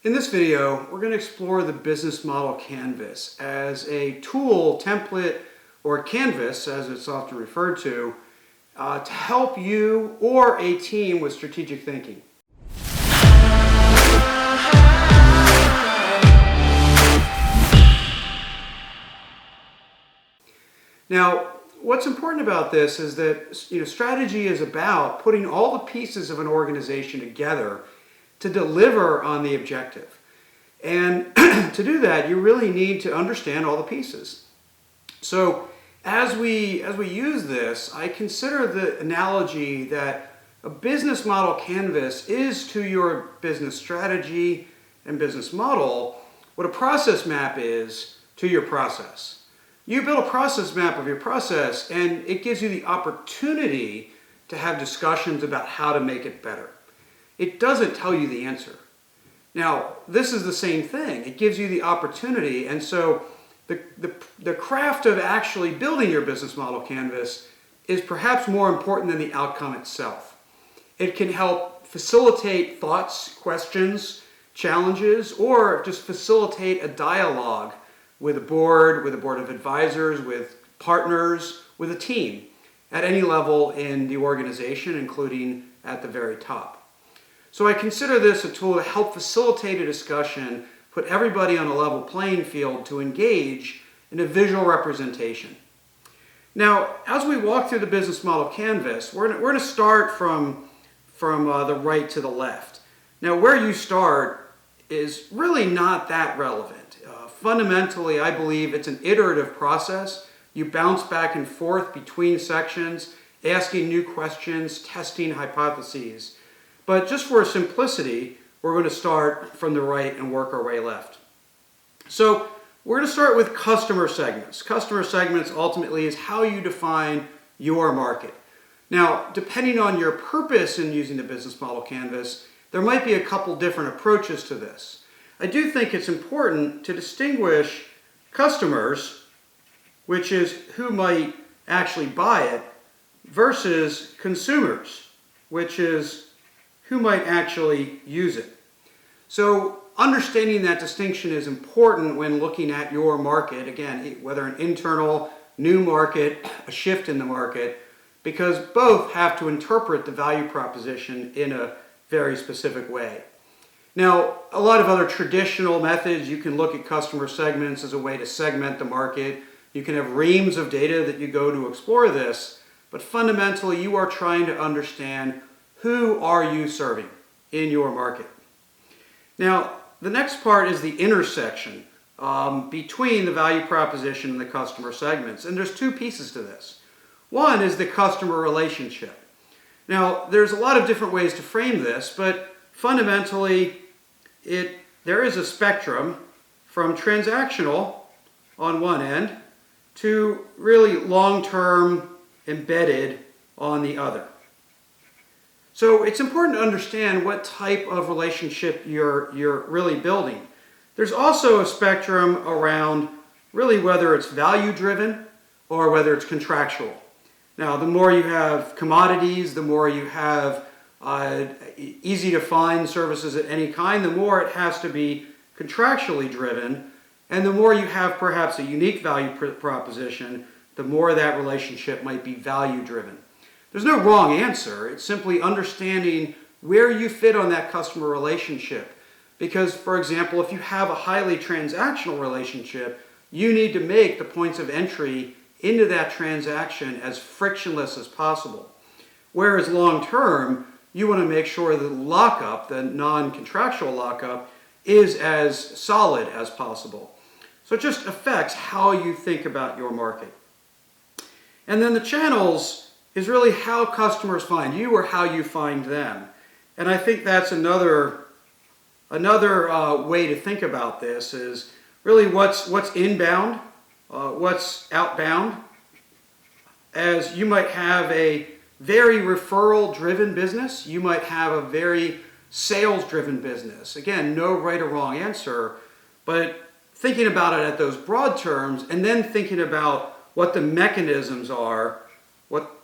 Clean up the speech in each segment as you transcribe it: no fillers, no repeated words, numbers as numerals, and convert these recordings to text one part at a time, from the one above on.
In this video, we're going to explore the business model canvas as a tool, template, or canvas, as it's often referred to help you or a team with strategic thinking. Now, what's important about this is that strategy is about putting all the pieces of an organization together to deliver on the objective. And to do that, you really need to understand all the pieces. So as we use this, I consider the analogy that a business model canvas is to your business strategy and business model what a process map is to your process. You build a process map of your process, and it gives you the opportunity to have discussions about how to make it better. It doesn't tell you the answer. Now, this is the same thing. It gives you the opportunity, and so the craft of actually building your business model canvas is perhaps more important than the outcome itself. It can help facilitate thoughts, questions, challenges, or just facilitate a dialogue with a board of advisors, with partners, with a team at any level in the organization, including at the very top. So I consider this a tool to help facilitate a discussion, put everybody on a level playing field to engage in a visual representation. Now, as we walk through the business model canvas, we're going to start from the right to the left. Now, where you start is really not that relevant. Fundamentally, I believe it's an iterative process. You bounce back and forth between sections, asking new questions, testing hypotheses. But just for simplicity, we're going to start from the right and work our way left. So we're going to start with customer segments. Customer segments ultimately is how you define your market. Now, depending on your purpose in using the business model canvas, there might be a couple different approaches to this. I do think it's important to distinguish customers, which is who might actually buy it, versus consumers, which is who might actually use it. So understanding that distinction is important when looking at your market, again, whether an internal, new market, a shift in the market, because both have to interpret the value proposition in a very specific way. Now, a lot of other traditional methods, you can look at customer segments as a way to segment the market. You can have reams of data that you go to explore this, but fundamentally you are trying to understand who are you serving in your market. Now, the next part is the intersection between the value proposition and the customer segments, and there's two pieces to this. One is the customer relationship. Now, there's a lot of different ways to frame this, but fundamentally, there is a spectrum from transactional on one end to really long-term embedded on the other. So it's important to understand what type of relationship you're really building. There's also a spectrum around really whether it's value-driven or whether it's contractual. Now, the more you have commodities, the more you have easy to find services of any kind, the more it has to be contractually driven, and the more you have perhaps a unique value proposition, the more that relationship might be value driven. There's no wrong answer. It's simply understanding where you fit on that customer relationship. Because, for example, if you have a highly transactional relationship, you need to make the points of entry into that transaction as frictionless as possible. Whereas long term, you want to make sure the lockup, the non-contractual lockup, is as solid as possible. So it just affects how you think about your market. And then the channels is really how customers find you or how you find them. And I think that's another way to think about this is really what's inbound, what's outbound. As you might have a very referral-driven business, you might have a very sales-driven business. Again, no right or wrong answer, but thinking about it at those broad terms and then thinking about what the mechanisms are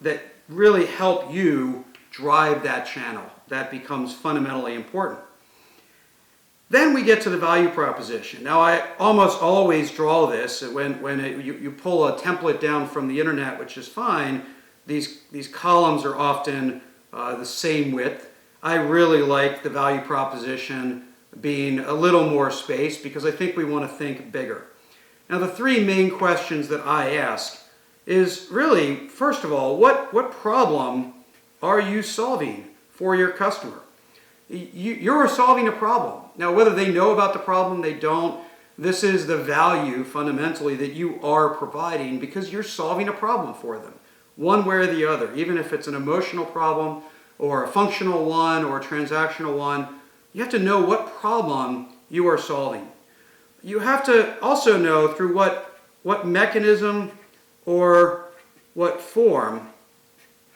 that really help you drive that channel. That becomes fundamentally important. Then we get to the value proposition. Now, I almost always draw this you pull a template down from the internet, which is fine. These columns are often the same width. I really like the value proposition being a little more space because I think we want to think bigger. Now, the three main questions that I ask is really, first of all, what problem are you solving for your customer? You're solving a problem. Now, whether they know about the problem, they don't, this is the value fundamentally that you are providing because you're solving a problem for them, one way or the other. Even if it's an emotional problem or a functional one or a transactional one, you have to know what problem you are solving. You have to also know through what mechanism or what form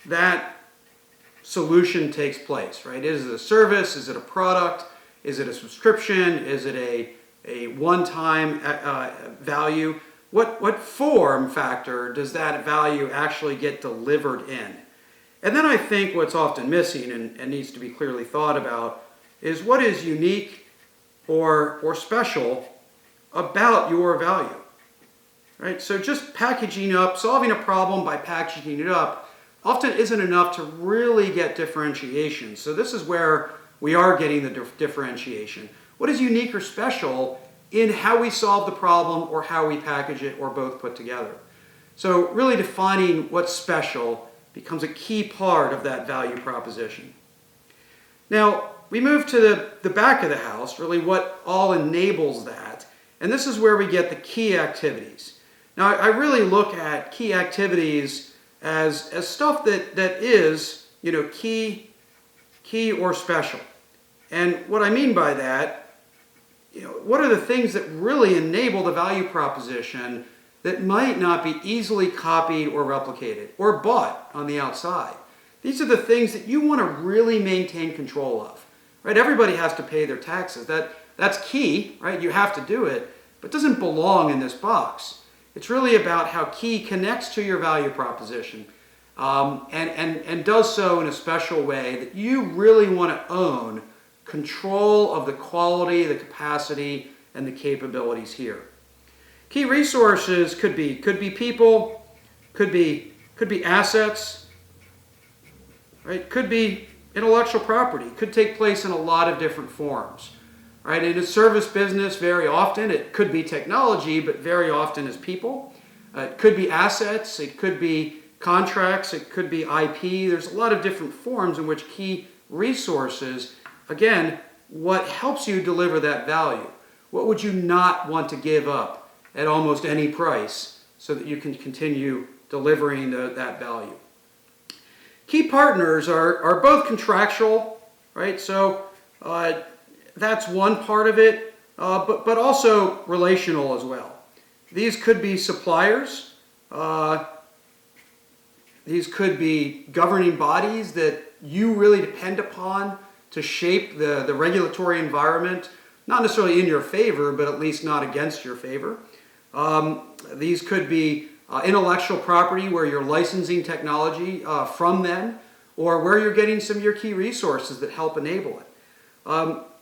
that solution takes place, right? Is it a service? Is it a product? Is it a subscription? Is it a one-time value? What form factor does that value actually get delivered in? And then I think what's often missing and needs to be clearly thought about is what is unique or special about your value, right? So just packaging up, solving a problem by packaging it up often isn't enough to really get differentiation. So this is where we are getting the differentiation. What is unique or special in how we solve the problem or how we package it or both put together? So really defining what's special becomes a key part of that value proposition. Now, we move to the back of the house, really what all enables that. And this is where we get the key activities. Now, I really look at key activities as stuff that is, key or special. And what I mean by that, what are the things that really enable the value proposition that might not be easily copied or replicated or bought on the outside? These are the things that you want to really maintain control of, right? Everybody has to pay their taxes. That's key, right? You have to do it, but it doesn't belong in this box. It's really about how key connects to your value proposition and does so in a special way that you really want to own control of the quality, the capacity, and the capabilities here. Key resources could be people, could be assets, right? Could be intellectual property. Could take place in a lot of different forms. Right? In a service business, very often, it could be technology, but very often is people. It could be assets, it could be contracts, it could be IP. There's a lot of different forms in which key resources, again, what helps you deliver that value? What would you not want to give up at almost any price so that you can continue delivering that value? Key partners are both contractual, right? So that's one part of it, but also relational as well. These could be suppliers. These could be governing bodies that you really depend upon to shape the regulatory environment, not necessarily in your favor, but at least not against your favor. These could be intellectual property where you're licensing technology from them, or where you're getting some of your key resources that help enable it.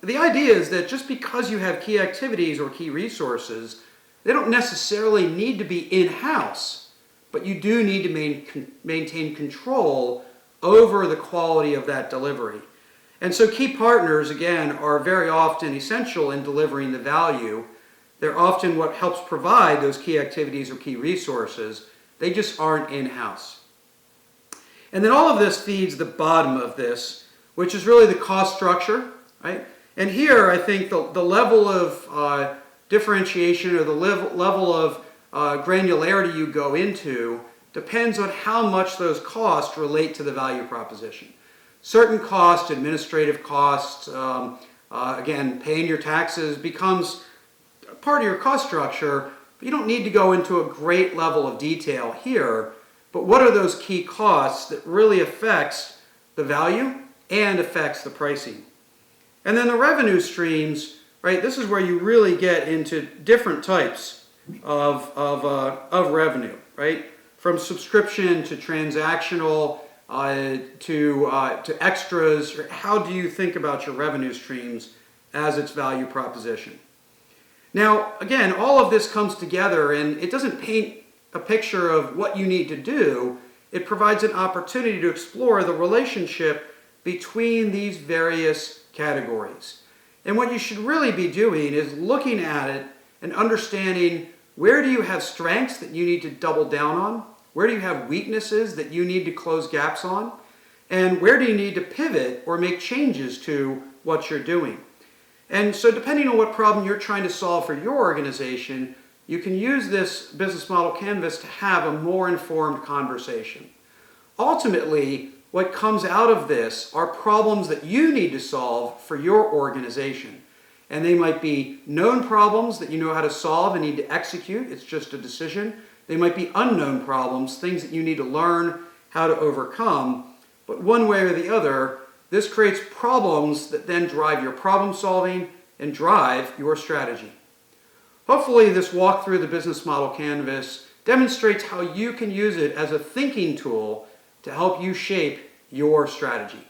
The idea is that just because you have key activities or key resources, they don't necessarily need to be in-house, but you do need to maintain control over the quality of that delivery. And so key partners, again, are very often essential in delivering the value. They're often what helps provide those key activities or key resources. They just aren't in-house. And then all of this feeds the bottom of this, which is really the cost structure, right? And here, I think the level of differentiation or the level of granularity you go into depends on how much those costs relate to the value proposition. Certain costs, administrative costs, again, paying your taxes becomes part of your cost structure. But you don't need to go into a great level of detail here. But what are those key costs that really affects the value and affects the pricing? And then the revenue streams, right? This is where you really get into different types of revenue, right? From subscription to transactional to extras. How do you think about your revenue streams as its value proposition. Now, again, all of this comes together and it doesn't paint a picture of what you need to do. It provides an opportunity to explore the relationship between these various categories. And what you should really be doing is looking at it and understanding, where do you have strengths that you need to double down on? Where do you have weaknesses that you need to close gaps on? And where do you need to pivot or make changes to what you're doing? And so depending on what problem you're trying to solve for your organization, you can use this business model canvas to have a more informed conversation. Ultimately, what comes out of this are problems that you need to solve for your organization. And they might be known problems that you know how to solve and need to execute. It's just a decision. They might be unknown problems, things that you need to learn how to overcome. But one way or the other, this creates problems that then drive your problem solving and drive your strategy. Hopefully this walk through the business model canvas demonstrates how you can use it as a thinking tool to help you shape your strategy.